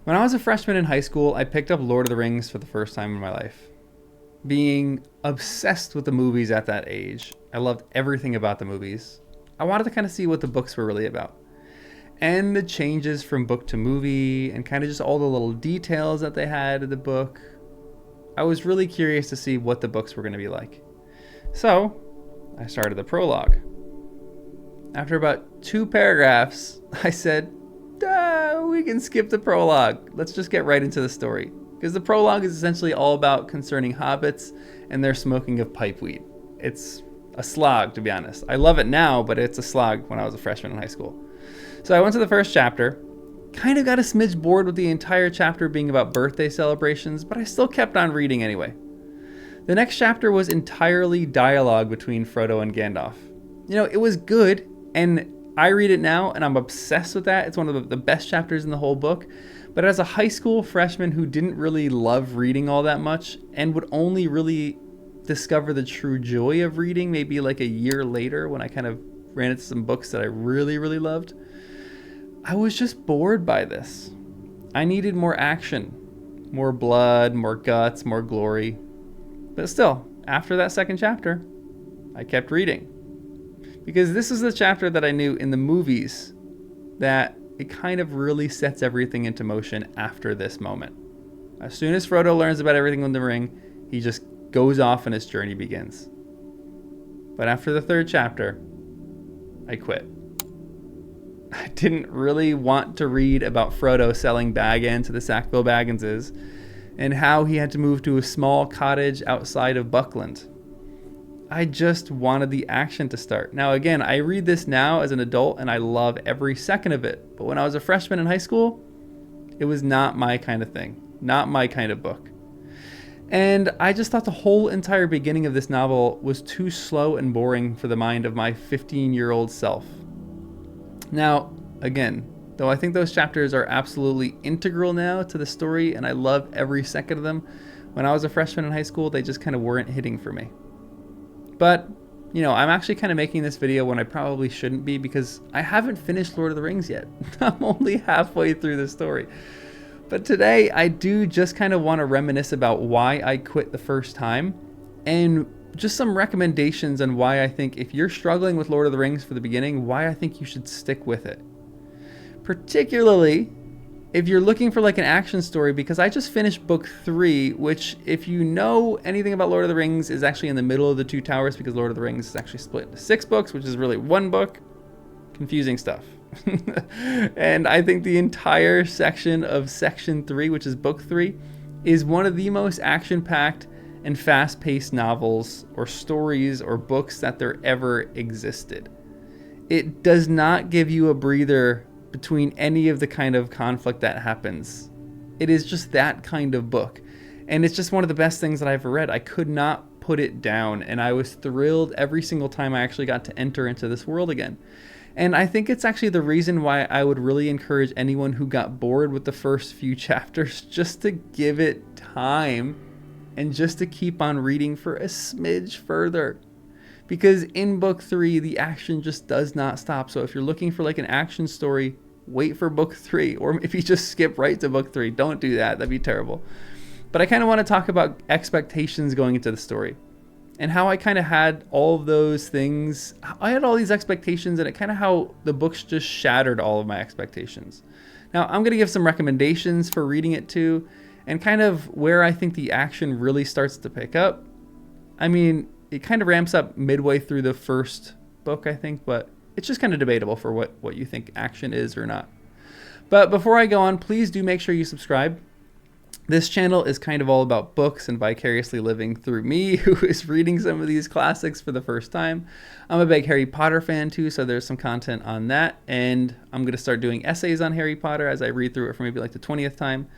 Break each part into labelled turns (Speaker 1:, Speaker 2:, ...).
Speaker 1: When I was a freshman in high school, I picked up Lord of the Rings for the first time in my life. Being obsessed with the movies at that age, I loved everything about the movies. I wanted to kind of see what the books were really about. And the changes from book to movie, and kind of just all the little details that they had in the book. I was really curious to see what the books were going to be like. So, I started the prologue. After about 2 paragraphs, I said, we can skip the prologue. Let's just get right into the story. Because the prologue is essentially all about concerning hobbits and their smoking of pipeweed. It's a slog, to be honest. I love it now, but it's a slog when I was a freshman in high school. So I went to the first chapter, kind of got a smidge bored with the entire chapter being about birthday celebrations, but I still kept on reading anyway. The next chapter was entirely dialogue between Frodo and Gandalf. You know, it was good, and I read it now, and I'm obsessed with that. It's one of the best chapters in the whole book. But as a high school freshman who didn't really love reading all that much and would only really discover the true joy of reading maybe like a year later when I kind of ran into some books that I really, really loved, I was just bored by this. I needed more action, more blood, more guts, more glory. But still, after that second chapter, I kept reading. Because this is the chapter that I knew in the movies that it kind of really sets everything into motion after this moment. As soon as Frodo learns about everything in the ring, he just goes off and his journey begins. But after the third chapter, I quit. I didn't really want to read about Frodo selling Bag-End to the Sackville Bagginses and how he had to move to a small cottage outside of Buckland. I just wanted the action to start. Now again, I read this now as an adult and I love every second of it. But when I was a freshman in high school, it was not my kind of thing. Not my kind of book. And I just thought the whole entire beginning of this novel was too slow and boring for the mind of my 15-year-old self. Now, again, though I think those chapters are absolutely integral now to the story and I love every second of them, when I was a freshman in high school, they just kind of weren't hitting for me. But, you know, I'm actually kind of making this video when I probably shouldn't be because I haven't finished Lord of the Rings yet. I'm only halfway through the story. But today, I do just kind of want to reminisce about why I quit the first time and just some recommendations on why I think if you're struggling with Lord of the Rings for the beginning, why I think you should stick with it. Particularly if you're looking for like an action story, because I just finished book 3, which if you know anything about Lord of the Rings is actually in the middle of the Two Towers because Lord of the Rings is actually split into 6 books, which is really 1 book. Confusing stuff. And I think the entire section of section 3, which is book 3, is one of the most action-packed and fast-paced novels or stories or books that there ever existed. It does not give you a breather between any of the kind of conflict that happens. It is just that kind of book. And it's just one of the best things that I've ever read. I could not put it down. And I was thrilled every single time I actually got to enter into this world again. And I think it's actually the reason why I would really encourage anyone who got bored with the first few chapters just to give it time and just to keep on reading for a smidge further. Because in book 3, the action just does not stop. So if you're looking for like an action story, wait for book 3. Or if you just skip right to book 3, don't do that. That'd be terrible. But I kind of want to talk about expectations going into the story. And how I kind of had all of those things. I had all these expectations and it kind of how the books just shattered all of my expectations. Now I'm going to give some recommendations for reading it too. And kind of where I think the action really starts to pick up. I mean, it kind of ramps up midway through the first book, I think, but it's just kind of debatable for what you think action is or not. But before I go on, please do make sure you subscribe. This channel is kind of all about books and vicariously living through me, who is reading some of these classics for the first time. I'm a big Harry Potter fan too, so there's some content on that. And I'm going to start doing essays on Harry Potter as I read through it for maybe like the 20th time.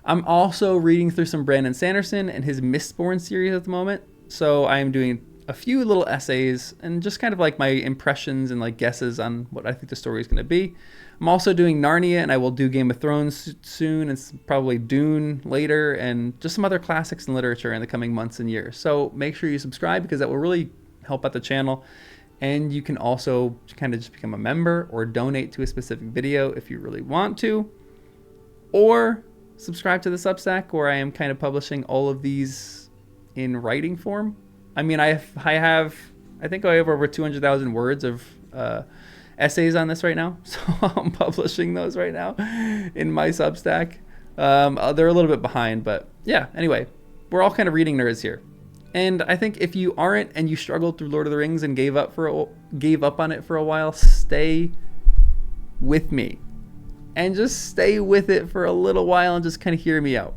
Speaker 1: I'm also reading through some Brandon Sanderson and his Mistborn series at the moment. So I am doing a few little essays and just kind of like my impressions and like guesses on what I think the story is going to be. I'm also doing Narnia, and I will do Game of Thrones soon, and probably Dune later, and just some other classics in literature in the coming months and years. So make sure you subscribe because that will really help out the channel. And you can also kind of just become a member or donate to a specific video if you really want to. or subscribe to the Substack, where I am kind of publishing all of these in writing form. I mean, I think I have over 200,000 words of essays on this right now, so I'm publishing those right now in my Substack. They're a little bit behind, but yeah, anyway, we're all kind of reading nerds here. And I think if you aren't and you struggled through Lord of the Rings and gave up on it for a while, stay with me. And just stay with it for a little while and just kind of hear me out.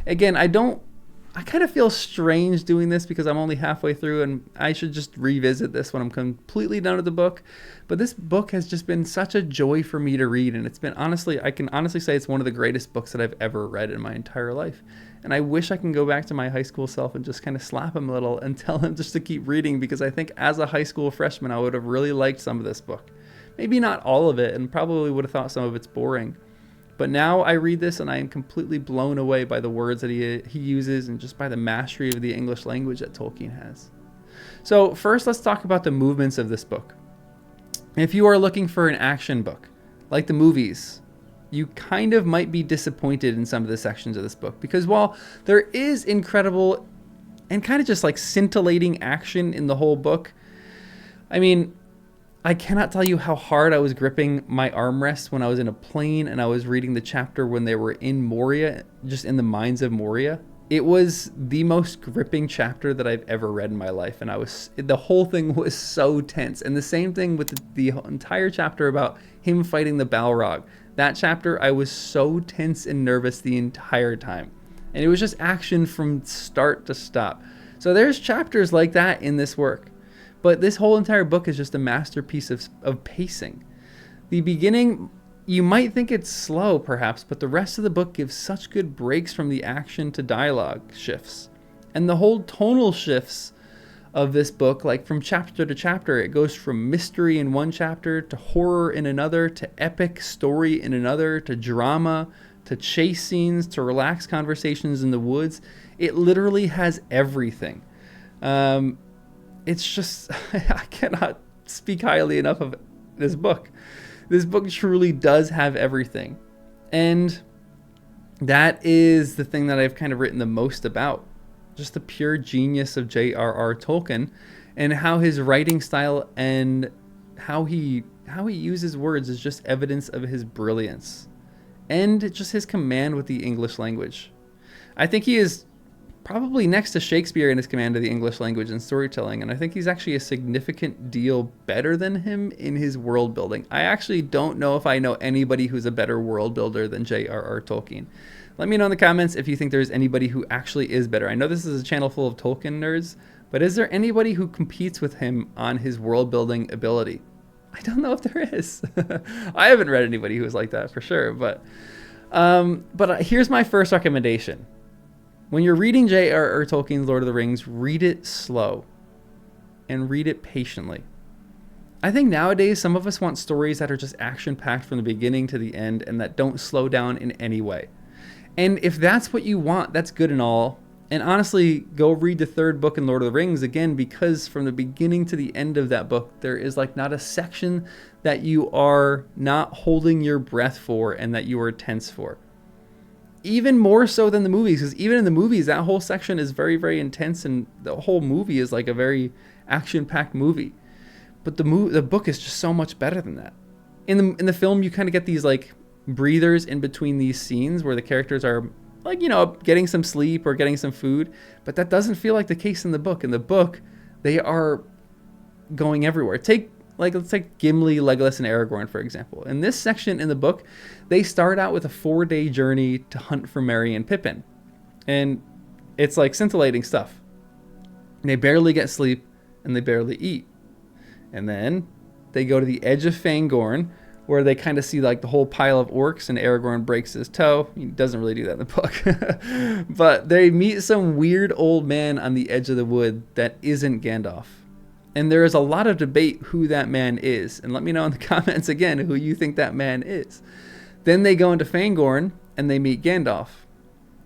Speaker 1: Again, I kind of feel strange doing this because I'm only halfway through and I should just revisit this when I'm completely done with the book. But this book has just been such a joy for me to read. And it's been I can honestly say it's one of the greatest books that I've ever read in my entire life. And I wish I can go back to my high school self and just kind of slap him a little and tell him just to keep reading, because I think as a high school freshman, I would have really liked some of this book. Maybe not all of it, and probably would have thought some of it's boring. But now I read this and I am completely blown away by the words that he uses and just by the mastery of the English language that Tolkien has. So first, let's talk about the movements of this book. If you are looking for an action book, like the movies, you kind of might be disappointed in some of the sections of this book, because while there is incredible and kind of just like scintillating action in the whole book, I mean, I cannot tell you how hard I was gripping my armrest when I was in a plane and I was reading the chapter when they were in Moria, just in the mines of Moria. It was the most gripping chapter that I've ever read in my life, and the whole thing was so tense. And the same thing with the entire chapter about him fighting the Balrog. That chapter, I was so tense and nervous the entire time. And it was just action from start to stop. So there's chapters like that in this work. But this whole entire book is just a masterpiece of pacing. The beginning, you might think it's slow perhaps, but the rest of the book gives such good breaks from the action to dialogue shifts. And the whole tonal shifts of this book, like from chapter to chapter, it goes from mystery in one chapter to horror in another, to epic story in another, to drama, to chase scenes, to relaxed conversations in the woods. It literally has everything. It's just, I cannot speak highly enough of this book. This book truly does have everything. And that is the thing that I've kind of written the most about. Just the pure genius of J.R.R. Tolkien, and how his writing style and how he uses words is just evidence of his brilliance. And just his command with the English language. I think he is probably next to Shakespeare in his command of the English language and storytelling, and I think he's actually a significant deal better than him in his world building. I actually don't know if I know anybody who's a better world builder than J.R.R. Tolkien. Let me know in the comments if you think there's anybody who actually is better. I know this is a channel full of Tolkien nerds, but is there anybody who competes with him on his world building ability? I don't know if there is. I haven't read anybody who is like that for sure, but here's my first recommendation. When you're reading J.R.R. Tolkien's Lord of the Rings, read it slow and read it patiently. I think nowadays some of us want stories that are just action-packed from the beginning to the end and that don't slow down in any way. And if that's what you want, that's good and all. And honestly, go read the third book in Lord of the Rings again, because from the beginning to the end of that book, there is like not a section that you are not holding your breath for and that you are tense for. Even more so than the movies, because even in the movies, that whole section is very, very intense, and the whole movie is like a very action-packed movie. But the book is just so much better than that. In the film, you kind of get these like breathers in between these scenes where the characters are like, getting some sleep or getting some food, but that doesn't feel like the case in the book. In the book, they are going everywhere. Let's take Gimli, Legolas, and Aragorn, for example. In this section in the book, they start out with a 4-day journey to hunt for Merry and Pippin. And it's like scintillating stuff. They barely get sleep and they barely eat. And then they go to the edge of Fangorn, where they kind of see like the whole pile of orcs, and Aragorn breaks his toe. He doesn't really do that in the book. But they meet some weird old man on the edge of the wood that isn't Gandalf. And there is a lot of debate who that man is. And let me know in the comments again who you think that man is. Then they go into Fangorn and they meet Gandalf.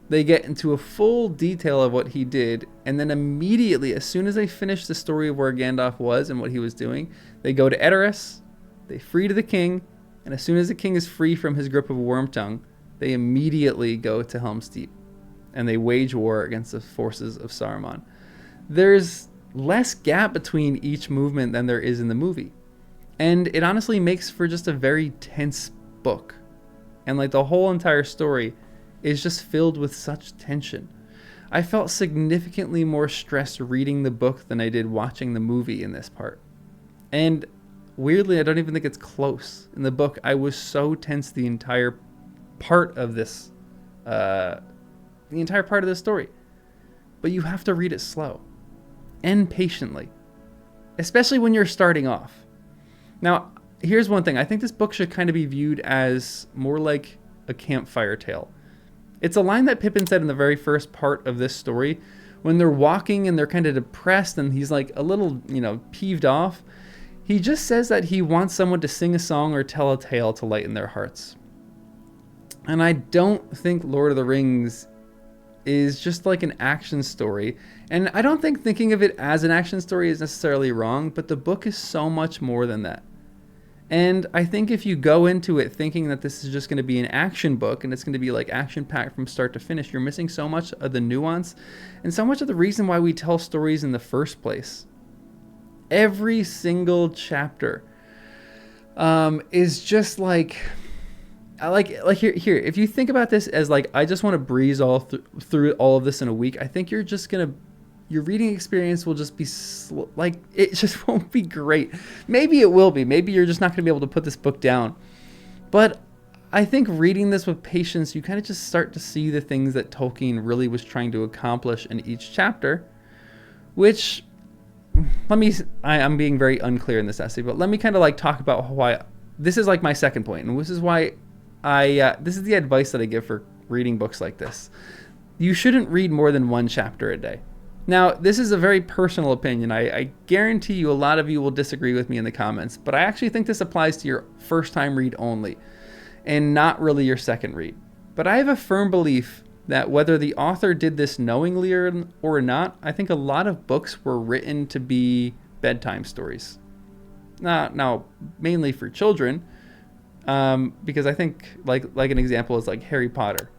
Speaker 1: They get into a full detail of what he did. And then immediately, as soon as they finish the story of where Gandalf was and what he was doing, they go to Edoras, they free to the king, and as soon as the king is free from his grip of Wormtongue, they immediately go to Helm's Deep and they wage war against the forces of Saruman. There's less gap between each movement than there is in the movie. And it honestly makes for just a very tense book. And like the whole entire story is just filled with such tension. I felt significantly more stressed reading the book than I did watching the movie in this part. And weirdly, I don't even think it's close. In the book, I was so tense the entire part of this story. But you have to read it slow and patiently, especially when you're starting off. Now, here's one thing. I think this book should kind of be viewed as more like a campfire tale. It's a line that Pippin said in the very first part of this story when they're walking and they're kind of depressed and he's like a little, peeved off. He just says that he wants someone to sing a song or tell a tale to lighten their hearts. And I don't think Lord of the Rings is just like an action story. And I don't think thinking of it as an action story is necessarily wrong, but the book is so much more than that. And I think if you go into it thinking that this is just going to be an action book and it's going to be like action packed from start to finish, you're missing so much of the nuance and so much of the reason why we tell stories in the first place. Every single chapter is just like here. If you think about this as like, I just want to breeze through all of this in a week, I think you're just going to, your reading experience will just be it just won't be great. Maybe it will be. Maybe you're just not going to be able to put this book down. But I think reading this with patience, you kind of just start to see the things that Tolkien really was trying to accomplish in each chapter, which I'm being very unclear in this essay, but let me kind of like talk about why this is like my second point, and this is why this is the advice that I give for reading books like this. You shouldn't read more than one chapter a day. Now, this is a very personal opinion. I guarantee you a lot of you will disagree with me in the comments, but I actually think this applies to your first time read only and not really your second read. But I have a firm belief that whether the author did this knowingly or not, I think a lot of books were written to be bedtime stories. Now mainly for children, because I think like an example is like Harry Potter.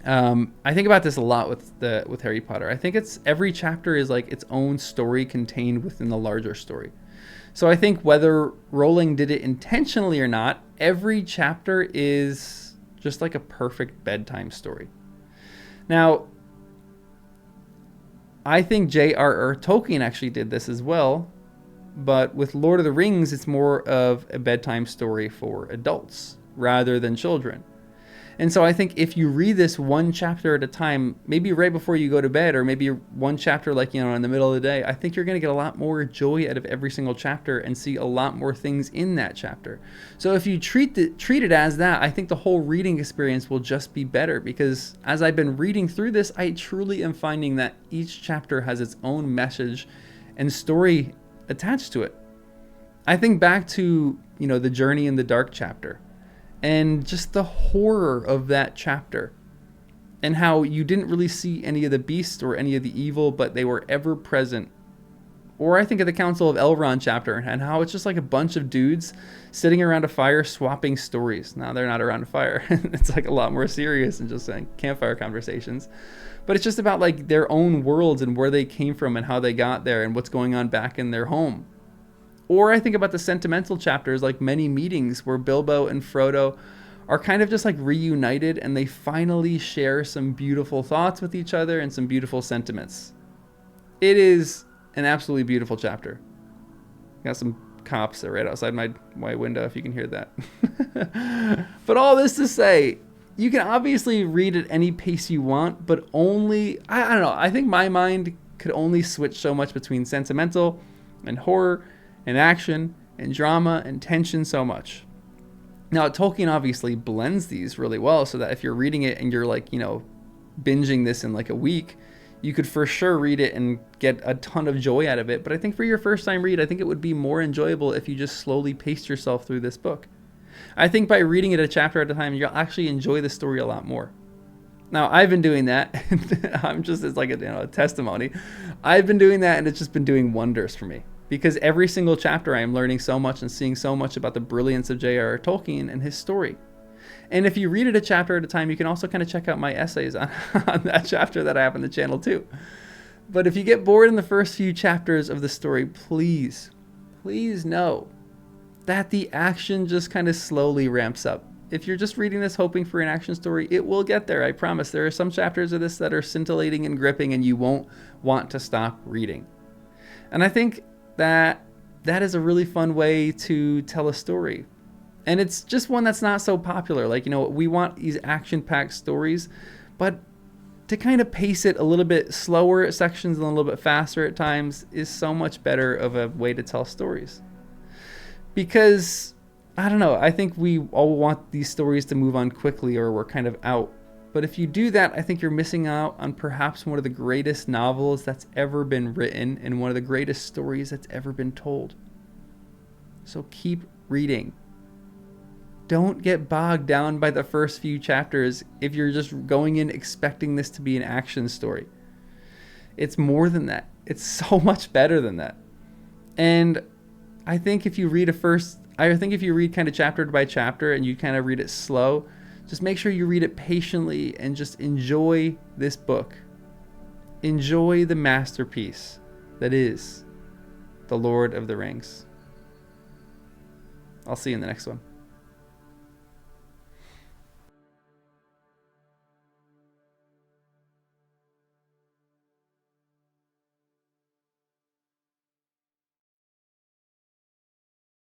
Speaker 1: I think about this a lot with Harry Potter. I think every chapter is like its own story contained within the larger story. So I think whether Rowling did it intentionally or not, every chapter is just like a perfect bedtime story. Now, I think J.R.R. Tolkien actually did this as well, but with Lord of the Rings, it's more of a bedtime story for adults rather than children. And so I think if you read this one chapter at a time, maybe right before you go to bed, or maybe one chapter like, in the middle of the day, I think you're going to get a lot more joy out of every single chapter and see a lot more things in that chapter. So if you treat it as that, I think the whole reading experience will just be better, because as I've been reading through this, I truly am finding that each chapter has its own message and story attached to it. I think back to, the Journey in the Dark chapter. And just the horror of that chapter, and how you didn't really see any of the beasts or any of the evil, but they were ever present. Or I think of the Council of Elrond chapter, and how it's just like a bunch of dudes sitting around a fire swapping stories. Now they're not around a fire. It's like a lot more serious than just like campfire conversations. But it's just about like their own worlds and where they came from and how they got there and what's going on back in their home. Or I think about the sentimental chapters like Many Meetings, where Bilbo and Frodo are kind of just like reunited and they finally share some beautiful thoughts with each other and some beautiful sentiments. It is an absolutely beautiful chapter. Got some cops that are right outside my window if you can hear that. But all this to say, you can obviously read at any pace you want, but only, I don't know, I think my mind could only switch so much between sentimental and horror and action and drama and tension so much. Now, Tolkien obviously blends these really well, so that if you're reading it and you're like, binging this in like a week, you could for sure read it and get a ton of joy out of it. But I think for your first time read, I think it would be more enjoyable if you just slowly paced yourself through this book. I think by reading it a chapter at a time, you'll actually enjoy the story a lot more. Now, I've been doing that. I'm just, it's like a testimony. I've been doing that, and it's just been doing wonders for me. Because every single chapter I am learning so much and seeing so much about the brilliance of J.R.R. Tolkien and his story. And if you read it a chapter at a time, you can also kind of check out my essays on, on that chapter that I have on the channel too. But if you get bored in the first few chapters of the story, please know that the action just kind of slowly ramps up. If you're just reading this hoping for an action story, it will get there, I promise. There are some chapters of this that are scintillating and gripping, and you won't want to stop reading. And I think that is a really fun way to tell a story. And it's just one that's not so popular. Like, we want these action-packed stories, but to kind of pace it a little bit slower at sections and a little bit faster at times is so much better of a way to tell stories. Because, I don't know, I think we all want these stories to move on quickly or we're kind of out. But if you do that, I think you're missing out on perhaps one of the greatest novels that's ever been written and one of the greatest stories that's ever been told. So keep reading. Don't get bogged down by the first few chapters if you're just going in expecting this to be an action story. It's more than that. It's so much better than that. And I think if you read kind of chapter by chapter and you kind of read it slow, just make sure you read it patiently and just enjoy this book. Enjoy the masterpiece that is The Lord of the Rings. I'll see you in the next one.